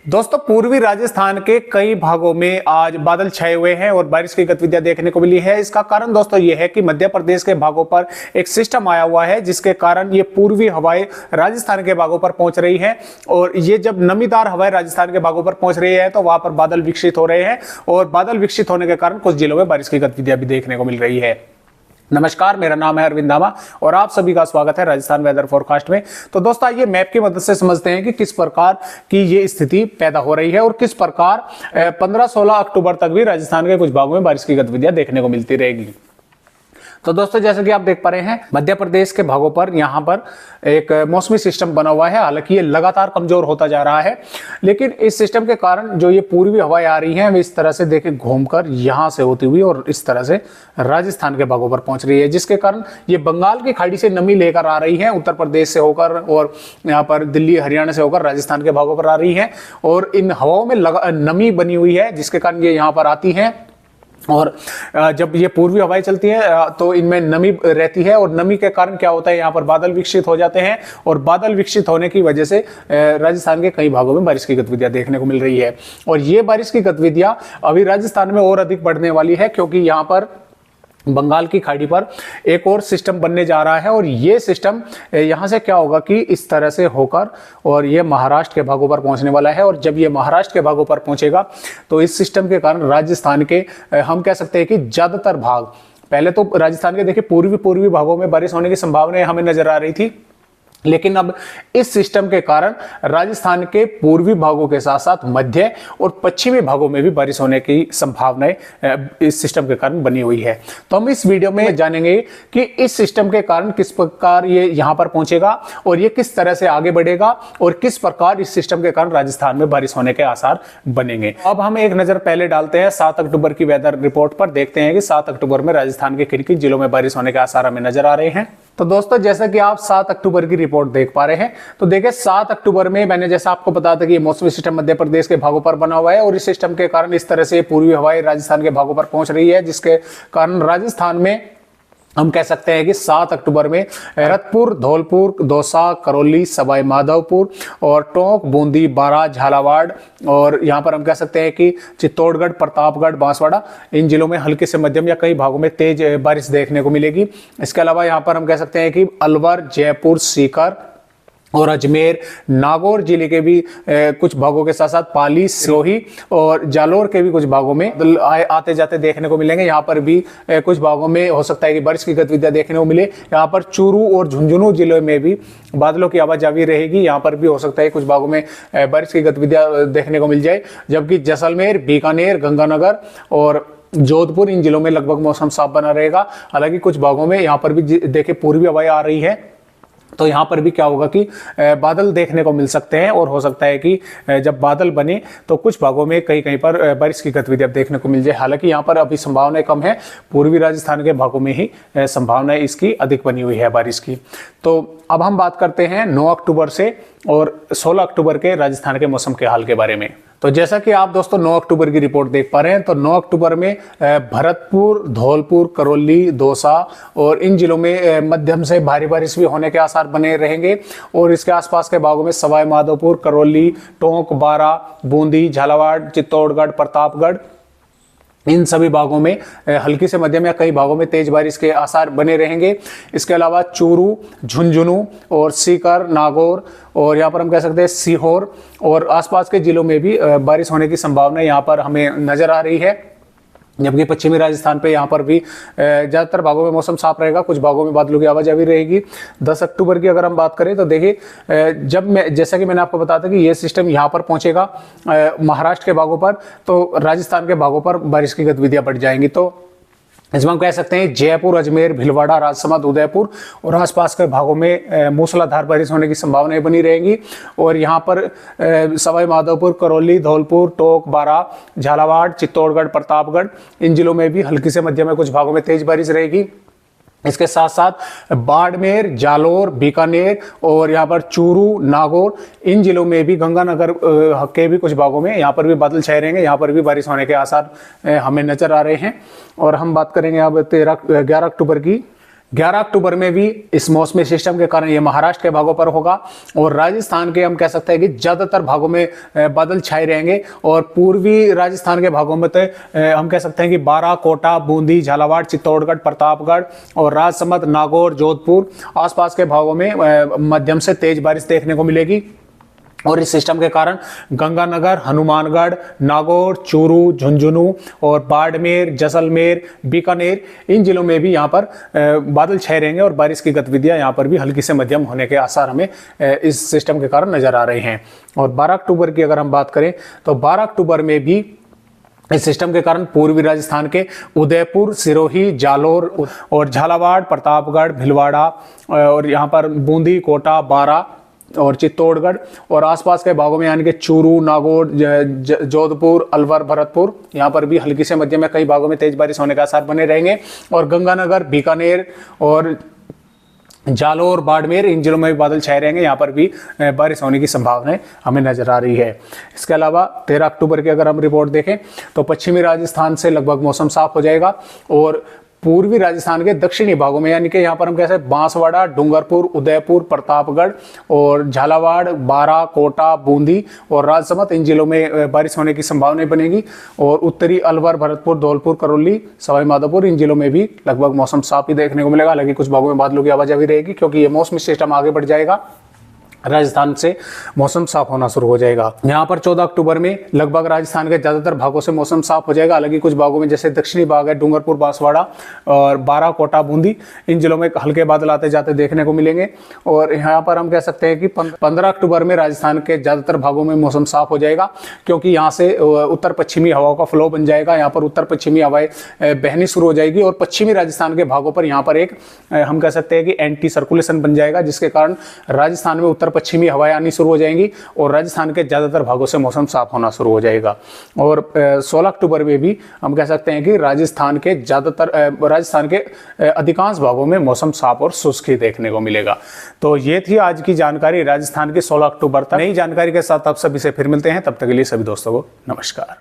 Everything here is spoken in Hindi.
दोस्तों पूर्वी राजस्थान के कई भागों में आज बादल छाए हुए हैं और बारिश की गतिविधियां देखने को मिली है। इसका कारण दोस्तों ये है कि मध्य प्रदेश के भागों पर एक सिस्टम आया हुआ है, जिसके कारण ये पूर्वी हवाएं राजस्थान के भागों पर पहुंच रही हैं और ये जब नमीदार हवाएं राजस्थान के भागों पर पहुंच रही है तो वहां पर बादल विकसित हो रहे हैं और बादल विकसित होने के कारण कुछ जिलों में बारिश की गतिविधियां भी देखने को मिल रही है। नमस्कार, मेरा नाम है अरविंद धामा और आप सभी का स्वागत है राजस्थान वेदर फोरकास्ट में। तो दोस्तों आइए मैप की मदद से समझते हैं कि किस प्रकार की ये स्थिति पैदा हो रही है और किस प्रकार 15-16 अक्टूबर तक भी राजस्थान के कुछ भागों में बारिश की गतिविधियां देखने को मिलती रहेगी। तो दोस्तों जैसा कि आप देख पा रहे हैं, मध्य प्रदेश के भागों पर यहां पर एक मौसमी सिस्टम बना हुआ है। हालांकि ये लगातार कमजोर होता जा रहा है, लेकिन इस सिस्टम के कारण जो ये पूर्वी हवाएं आ रही हैं वे इस तरह से देखिए घूमकर यहां से होती हुई और इस तरह से राजस्थान के भागों पर पहुंच रही है, जिसके कारण ये बंगाल की खाड़ी से नमी लेकर आ रही है, उत्तर प्रदेश से होकर और यहाँ पर दिल्ली हरियाणा से होकर राजस्थान के भागों पर आ रही है और इन हवाओं में नमी बनी हुई है, जिसके कारण ये यहाँ पर आती है। और जब ये पूर्वी हवाएं चलती हैं तो इनमें नमी रहती है और नमी के कारण क्या होता है, यहाँ पर बादल विकसित हो जाते हैं और बादल विकसित होने की वजह से राजस्थान के कई भागों में बारिश की गतिविधियां देखने को मिल रही है। और ये बारिश की गतिविधियां अभी राजस्थान में और अधिक बढ़ने वाली है, क्योंकि यहाँ पर बंगाल की खाड़ी पर एक और सिस्टम बनने जा रहा है और ये सिस्टम यहां से क्या होगा कि इस तरह से होकर और ये महाराष्ट्र के भागों पर पहुंचने वाला है। और जब ये महाराष्ट्र के भागों पर पहुंचेगा तो इस सिस्टम के कारण राजस्थान के हम कह सकते हैं कि ज्यादातर भाग, पहले तो राजस्थान के देखिए पूर्वी भागों में बारिश होने की संभावना हमें नजर आ रही थी, लेकिन अब इस सिस्टम के कारण राजस्थान के पूर्वी भागों के साथ साथ मध्य और पश्चिमी भागों में भी बारिश होने की संभावनाएं इस सिस्टम के कारण बनी हुई है। तो हम इस वीडियो में जानेंगे कि इस सिस्टम के कारण किस प्रकार ये यहां पर पहुंचेगा और ये किस तरह से आगे बढ़ेगा और किस प्रकार इस सिस्टम के कारण राजस्थान में बारिश होने के आसार बनेंगे। अब हम एक नजर पहले डालते हैं 7 अक्टूबर की वेदर रिपोर्ट पर। देखते हैं कि 7 अक्टूबर में राजस्थान के किन-किन जिलों में बारिश होने के आसार हमें नजर आ रहे हैं। तो दोस्तों जैसा कि आप 7 अक्टूबर की रिपोर्ट देख पा रहे हैं, तो देखिए 7 अक्टूबर में मैंने जैसा आपको बताया था कि ये मौसमी सिस्टम मध्य प्रदेश के भागों पर बना हुआ है और इस सिस्टम के कारण इस तरह से पूर्वी हवाएं राजस्थान के भागों पर पहुंच रही है, जिसके कारण राजस्थान में हम कह सकते हैं कि 7 अक्टूबर में भरतपुर, धौलपुर, दौसा, करौली, सवाई माधोपुर और टोंक, बूंदी, बारां, झालावाड़ और यहाँ पर हम कह सकते हैं कि चित्तौड़गढ़, प्रतापगढ़, बांसवाड़ा, इन जिलों में हल्के से मध्यम या कई भागों में तेज बारिश देखने को मिलेगी। इसके अलावा यहाँ पर हम कह सकते हैं कि अलवर, जयपुर, सीकर और अजमेर, नागौर जिले के भी कुछ भागों के साथ साथ पाली, सिरोही और जालोर के भी कुछ भागों में आते जाते देखने को मिलेंगे। यहाँ पर भी कुछ भागों में हो सकता है कि बारिश की गतिविधियां देखने को मिले। यहाँ पर चूरू और झुंझुनू जिलों में भी बादलों की आवाजावी रहेगी, यहाँ पर भी हो सकता है कुछ भागों में बारिश की गतिविधियां देखने को मिल जाए। जबकि जैसलमेर, बीकानेर, गंगानगर और जोधपुर, इन जिलों में लगभग मौसम साफ बना रहेगा। हालांकि कुछ भागों में यहाँ पर भी देखिए पूर्वी हवाएं आ रही है, तो यहाँ पर भी क्या होगा कि बादल देखने को मिल सकते हैं और हो सकता है कि जब बादल बने तो कुछ भागों में कहीं पर बारिश की गतिविधियां देखने को मिल जाए। हालांकि यहाँ पर अभी संभावनाएं कम है, पूर्वी राजस्थान के भागों में ही संभावनाएं इसकी अधिक बनी हुई है बारिश की। तो अब हम बात करते हैं 9 अक्टूबर से और 16 अक्टूबर के राजस्थान के मौसम के हाल के बारे में। तो जैसा कि आप दोस्तों 9 अक्टूबर की रिपोर्ट देख पा रहे हैं, तो 9 अक्टूबर में भरतपुर, धौलपुर, करौली, दौसा और इन जिलों में मध्यम से भारी बारिश भी होने के आसार बने रहेंगे और इसके आसपास के भागों में सवाई माधोपुर, करौली, टोंक, बारां, बूंदी, झालावाड़, चित्तौड़गढ़, प्रतापगढ़, इन सभी भागों में हल्की से मध्यम या कई भागों में तेज बारिश के आसार बने रहेंगे। इसके अलावा चूरू, झुंझुनू और सीकर, नागौर और यहाँ पर हम कह सकते हैं सीहोर और आसपास के जिलों में भी बारिश होने की संभावना यहाँ पर हमें नजर आ रही है। जबकि पश्चिमी राजस्थान पे यहाँ पर भी ज़्यादातर भागों में मौसम साफ रहेगा, कुछ भागों में बादलों की आवाजावी रहेगी। 10 अक्टूबर की अगर हम बात करें तो देखिए जैसा कि मैंने आपको बताया था कि ये सिस्टम यहाँ पर पहुँचेगा महाराष्ट्र के भागों पर, तो राजस्थान के भागों पर बारिश की गतिविधियाँ बढ़ जाएंगी। तो इसमें हम कह सकते हैं जयपुर, अजमेर, भीलवाड़ा, राजसमंद, उदयपुर और आसपास के भागों में मूसलाधार बारिश होने की संभावनाएं बनी रहेंगी। और यहाँ पर सवाई माधोपुर, करौली, धौलपुर, टोंक, बारां, झालावाड़, चित्तौड़गढ़, प्रतापगढ़, इन जिलों में भी हल्की से मध्यम में कुछ भागों में तेज बारिश रहेगी। इसके साथ साथ बाड़मेर, जालोर, बीकानेर और यहाँ पर चूरू, नागौर, इन जिलों में भी गंगानगर के भी कुछ भागों में यहाँ पर भी बादल छाए रहेंगे, यहाँ पर भी बारिश होने के आसार हमें नजर आ रहे हैं। और हम बात करेंगे अब 11 अक्टूबर की। 11 अक्टूबर में भी इस मौसमी सिस्टम के कारण ये महाराष्ट्र के भागों पर होगा और राजस्थान के हम कह सकते हैं कि ज्यादातर भागों में बादल छाए रहेंगे और पूर्वी राजस्थान के भागों में तो हम कह सकते हैं कि बारां, कोटा, बूंदी, झालावाड़, चित्तौड़गढ़, प्रतापगढ़ और राजसमंद, नागौर, जोधपुर आसपास के भागों में मध्यम से तेज बारिश देखने को मिलेगी। और इस सिस्टम के कारण गंगानगर, हनुमानगढ़, नागौर, चूरू, झुंझुनू और बाड़मेर, जैसलमेर, बीकानेर इन जिलों में भी यहाँ पर बादल छाए रहेंगे और बारिश की गतिविधियां यहाँ पर भी हल्की से मध्यम होने के आसार हमें इस सिस्टम के कारण नजर आ रहे हैं। और 12 अक्टूबर की अगर हम बात करें तो 12 अक्टूबर में भी इस सिस्टम के कारण पूर्वी राजस्थान के उदयपुर, सिरोही, जालोर और झालावाड़, प्रतापगढ़, भीलवाड़ा और यहाँ पर बूंदी, कोटा, बारां और चित्तौड़गढ़ और आसपास के भागों में यानी कि चूरू, नागौर, जोधपुर, अलवर, भरतपुर यहाँ पर भी हल्की से मध्यम में कई भागों में तेज बारिश होने का आसार बने रहेंगे। और गंगानगर, बीकानेर और जालोर, बाड़मेर इन जिलों में भी बादल छाए रहेंगे, यहाँ पर भी बारिश होने की संभावनाएं हमें नजर आ रही है। इसके अलावा 13 अक्टूबर की अगर हम रिपोर्ट देखें तो पश्चिमी राजस्थान से लगभग मौसम साफ हो जाएगा और पूर्वी राजस्थान के दक्षिणी भागों में यानी कि यहाँ पर हम कैसे बांसवाड़ा, डूंगरपुर, उदयपुर, प्रतापगढ़ और झालावाड़, बारां, कोटा, बूंदी और राजसमंद इन जिलों में बारिश होने की संभावनाएं बनेगी। और उत्तरी अलवर, भरतपुर, धौलपुर, करौली, सवाई माधोपुर इन जिलों में भी लगभग मौसम साफ ही देखने को मिलेगा। हालांकि कुछ भागों में बादलों की आवाजाही रहेगी क्योंकि ये मौसमी सिस्टम आगे बढ़ जाएगा, राजस्थान से मौसम साफ होना शुरू हो जाएगा। यहाँ पर 14 अक्टूबर में लगभग राजस्थान के ज्यादातर भागों से मौसम साफ हो जाएगा। हालांकि कुछ भागों में जैसे दक्षिणी भाग है, डूंगरपुर, बांसवाड़ा और बारां, कोटा, बूंदी इन जिलों में हल्के बादल आते जाते देखने को मिलेंगे। और यहाँ पर हम कह सकते हैं कि 15 अक्टूबर में राजस्थान के ज्यादातर भागों में मौसम साफ हो जाएगा क्योंकि यहाँ से उत्तर पश्चिमी हवाओं का फ्लो बन जाएगा। यहाँ पर उत्तर पश्चिमी हवाएं बहनी शुरू हो जाएगी और पश्चिमी राजस्थान के भागों पर यहाँ पर एक हम कह सकते हैं कि एंटी सर्कुलेशन बन जाएगा, जिसके कारण राजस्थान में उत्तर पश्चिमी हवाएं आनी शुरू हो जाएंगी और राजस्थान के ज्यादातर भागों से मौसम साफ होना शुरू हो जाएगा। और 16 अक्टूबर में भी हम कह सकते हैं कि राजस्थान के अधिकांश भागों में मौसम साफ और शुष्क ही देखने को मिलेगा। तो ये थी आज की जानकारी राजस्थान के 16 अक्टूबर तक। नई जानकारी के साथ आप सभी से फिर मिलते हैं, तब तक के लिए सभी दोस्तों को नमस्कार।